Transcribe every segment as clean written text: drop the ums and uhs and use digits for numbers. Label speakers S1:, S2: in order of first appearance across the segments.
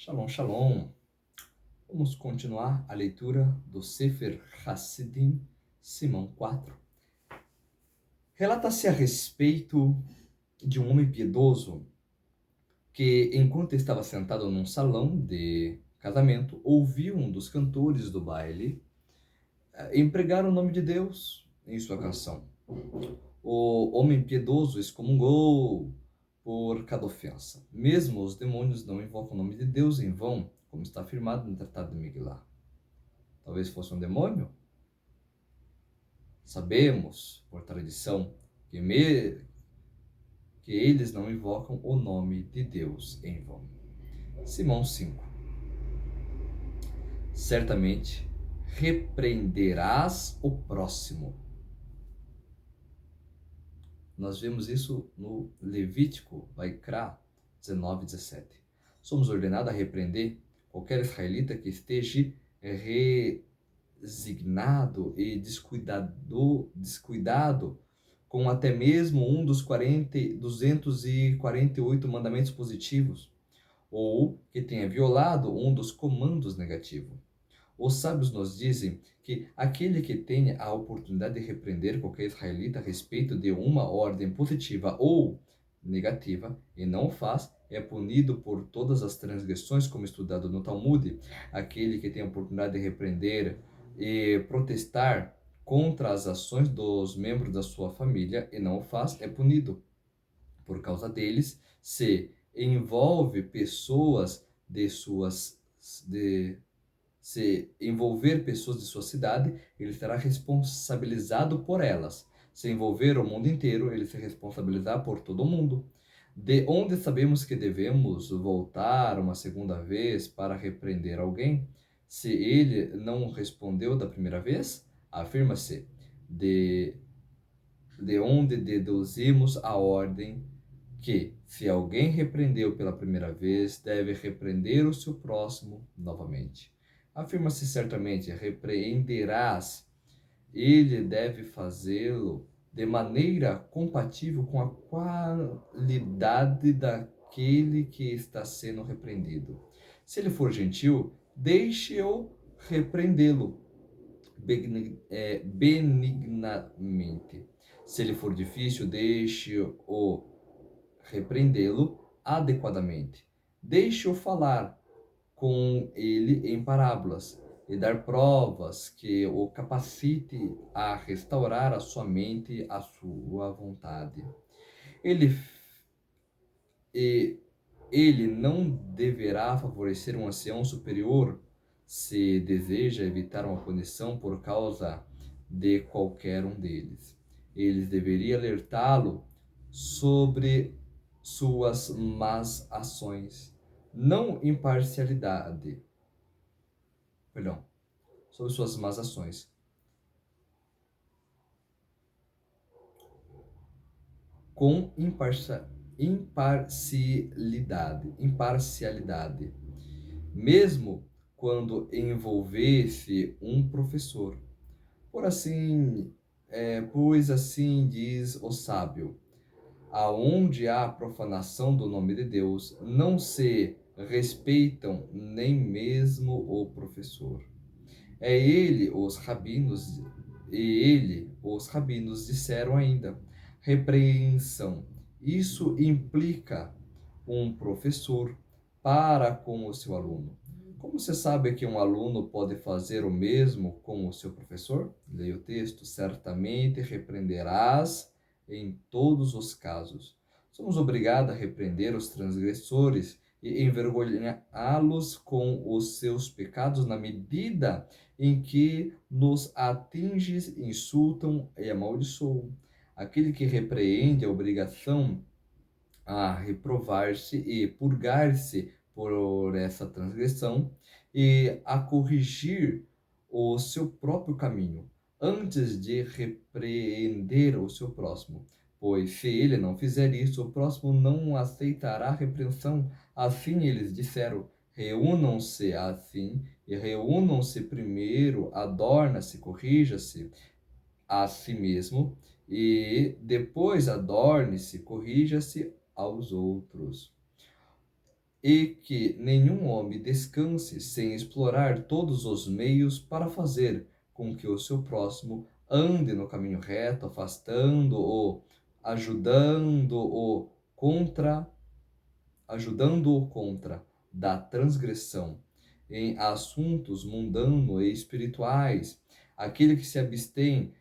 S1: Shalom, shalom. Vamos continuar a leitura do Sefer Hassidim, Simão 4. Relata-se a respeito de um homem piedoso que, enquanto estava sentado num salão de casamento, ouviu um dos cantores do baile empregar o nome de Deus em sua canção. O homem piedoso excomungou por cada ofensa. Mesmo os demônios não invocam o nome de Deus em vão, como está afirmado no Tratado de Miguelá. Talvez fosse um demônio? Sabemos, por tradição, que eles não invocam o nome de Deus em vão. Simão 5. Certamente repreenderás o próximo. Nós vemos isso no Levítico, Vaikra 19, 17. Somos ordenados a repreender qualquer israelita que esteja resignado e descuidado com até mesmo um dos 248 mandamentos positivos, ou que tenha violado um dos comandos negativos. Os sábios nos dizem que aquele que tenha a oportunidade de repreender qualquer israelita a respeito de uma ordem positiva ou negativa e não o faz, é punido por todas as transgressões, como estudado no Talmud. Aquele que tem a oportunidade de repreender e protestar contra as ações dos membros da sua família e não o faz, é punido. Por causa deles, se envolve pessoas se envolver pessoas de sua cidade, ele será responsabilizado por elas. Se envolver o mundo inteiro, ele se responsabilizará por todo o mundo. De onde sabemos que devemos voltar uma segunda vez para repreender alguém? Se ele não respondeu da primeira vez, afirma-se de onde deduzimos a ordem que, se alguém repreendeu pela primeira vez, deve repreender o seu próximo novamente. Afirma-se certamente, repreenderás. Ele deve fazê-lo de maneira compatível com a qualidade daquele que está sendo repreendido. Se ele for gentil, deixe-o repreendê-lo benignamente. Se ele for difícil, deixe-o repreendê-lo adequadamente. Deixe-o falar com ele em parábolas e dar provas que o capacite a restaurar a sua mente, a sua vontade. Ele não deverá favorecer um ancião superior se deseja evitar uma punição por causa de qualquer um deles. Ele deveria alertá-lo sobre suas más ações, não imparcialidade. Sobre suas más ações. Com imparcialidade, mesmo quando envolvesse um professor. Pois assim diz o sábio: aonde há profanação do nome de Deus, não se respeitam nem mesmo o professor. Os rabinos disseram ainda: repreensão. Isso implica um professor para com o seu aluno. Como você sabe que um aluno pode fazer o mesmo com o seu professor? Leia o texto. Certamente repreenderás em todos os casos. Somos obrigados a repreender os transgressores e envergonhá-los com os seus pecados na medida em que nos atinges, insultam e amaldiçoam. Aquele que repreende a obrigação a reprovar-se e purgar-se por essa transgressão e a corrigir o seu próprio caminho, antes de repreender o seu próximo. Pois se ele não fizer isso, o próximo não aceitará a repreensão. Assim eles disseram: reúnam-se primeiro, adorna-se, corrija-se a si mesmo, e depois adorne-se, corrija-se aos outros. e que nenhum homem descanse sem explorar todos os meios para fazer com que o seu próximo ande no caminho reto, afastando-o, ajudando-o contra, ajudando-o contra da transgressão em assuntos mundanos e espirituais. Aquele que se abstém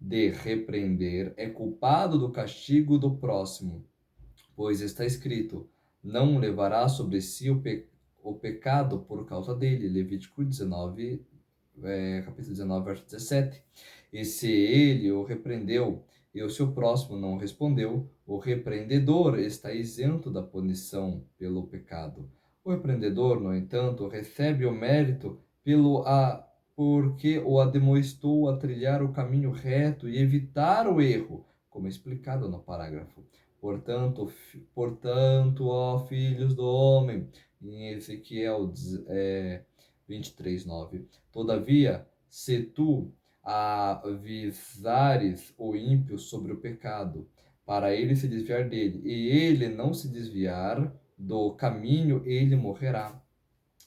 S1: de repreender é culpado do castigo do próximo, pois está escrito: não levará sobre si o pecado por causa dele. Levítico 19, capítulo 19, verso 17. E se ele o repreendeu e o seu próximo não respondeu, o repreendedor está isento da punição pelo pecado. O repreendedor, no entanto, recebe o mérito porque o admoestou a trilhar o caminho reto e evitar o erro, como explicado no parágrafo. Portanto, ó filhos do homem, em Ezequiel 23, 9. Todavia, se tu avisares o ímpio sobre o pecado, para ele se desviar dele, e ele não se desviar do caminho, ele morrerá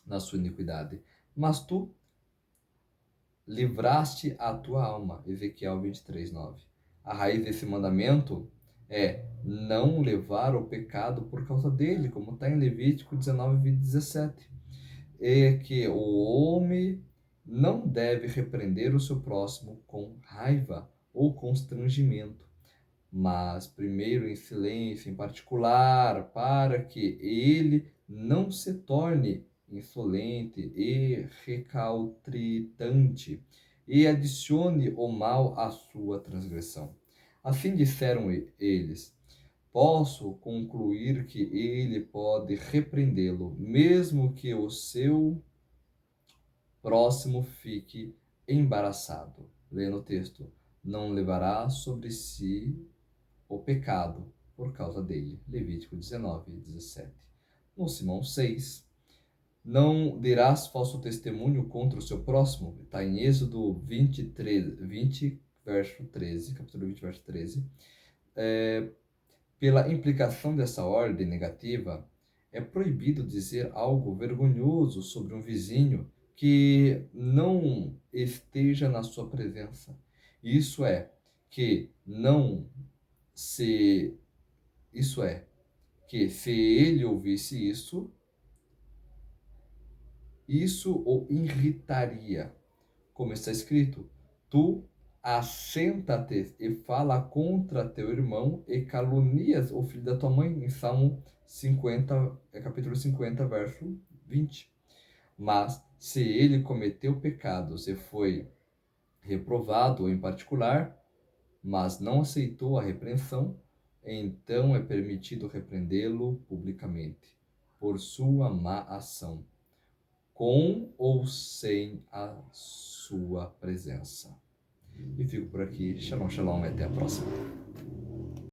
S1: na sua iniquidade. Mas tu livraste a tua alma. Ezequiel 23, 9. A raiz desse mandamento é não levar o pecado por causa dele, como está em Levítico 19, 17. É que o homem não deve repreender o seu próximo com raiva ou constrangimento, mas primeiro em silêncio, em particular, para que ele não se torne insolente e recalcitrante e adicione o mal à sua transgressão. Assim disseram eles: posso concluir que ele pode repreendê-lo, mesmo que o seu próximo fique embaraçado. Lendo o texto: não levará sobre si o pecado por causa dele. Levítico 19, 17. No Simão 6, não dirás falso testemunho contra o seu próximo. Está em Êxodo 20, verso 13, capítulo 20, verso 13. Pela implicação dessa ordem negativa, é proibido dizer algo vergonhoso sobre um vizinho que não esteja na sua presença. Isso é, que não se Isso é, que se ele ouvisse isso o irritaria. Como está escrito: tu assenta-te e fala contra teu irmão e calunias o filho da tua mãe, em Salmo 50, capítulo 50, verso 20. Mas se ele cometeu pecados e foi reprovado em particular, mas não aceitou a repreensão, então é permitido repreendê-lo publicamente, por sua má ação, com ou sem a sua presença. E fico por aqui. Shalom, shalom, e até a próxima.